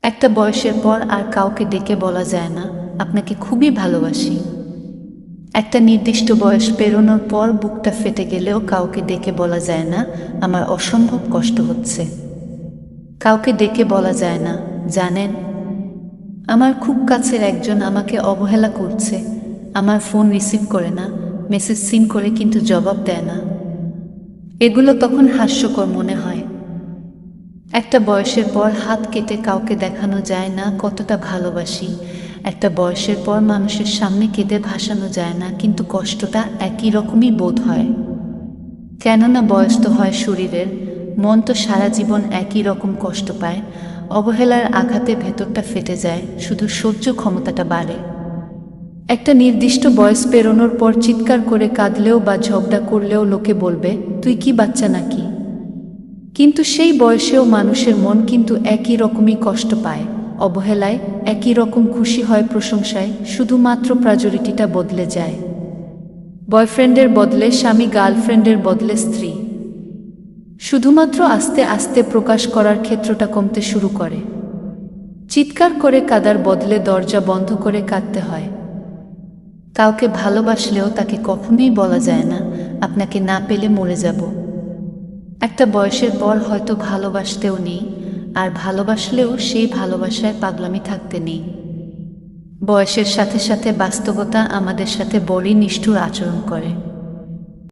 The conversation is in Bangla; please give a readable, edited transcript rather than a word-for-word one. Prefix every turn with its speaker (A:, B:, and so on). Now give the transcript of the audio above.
A: একটা বয়সের পর আর কাউকে ডেকে বলা যায় না আপনাকে খুবই ভালোবাসি। একটা নির্দিষ্ট বয়স পেরোনোর পর বুকটা ফেটে গেলেও কাউকে ডেকে বলা যায় না আমার অসম্ভব কষ্ট হচ্ছে। কাউকে ডেকে বলা যায় না, জানেন, আমার খুব কাছের একজন আমাকে অবহেলা করছে, আমার ফোন রিসিভ করে না, মেসেজ সিন করে কিন্তু জবাব দেয় না। এগুলো তখন হাস্যকর মনে হয়। একটা বয়সের পর হাত কেটে কাউকে দেখানো যায় না কতটা ভালোবাসি। একটা বয়সের পর মানুষের সামনে কেঁদে ভাসানো যায় না, কিন্তু কষ্টটা একই রকমই বোধ হয়। কেননা বয়স তো হয় শরীরের, মন তো সারা জীবন একই রকম কষ্ট পায়। অবহেলার আঘাতে ভেতরটা ফেটে যায়, শুধু সহ্য ক্ষমতাটা বাড়ে। একটা নির্দিষ্ট বয়স পেরোনোর পর চিৎকার করে কাঁদলেও বা ঝগড়া করলেও লোকে বলবে তুই কি বাচ্চা নাকি। কিন্তু সেই বয়সেও মানুষের মন কিন্তু একই রকমই কষ্ট পায়। অবহেলায় একই রকম খুশি হয় প্রশংসায়, শুধুমাত্র প্রায়োরিটিটা বদলে যায়। বয়ফ্রেন্ডের বদলে স্বামী, গার্লফ্রেন্ডের বদলে স্ত্রী। শুধুমাত্র আস্তে আস্তে প্রকাশ করার ক্ষেত্রটা কমতে শুরু করে। চিৎকার করে কাঁদার বদলে দরজা বন্ধ করে কাঁদতে হয়। কাউকে ভালোবাসলেও তাকে কখনোই বলা যায় না আপনাকে না পেলে মরে যাব। একটা বয়সের পর হয়তো ভালোবাসতেও নেই, আর ভালোবাসলেও সেই ভালোবাসায় পাগলামি থাকতে নেই। বয়সের সাথে সাথে বাস্তবতা আমাদের সাথে বড়ই নিষ্ঠুর আচরণ করে।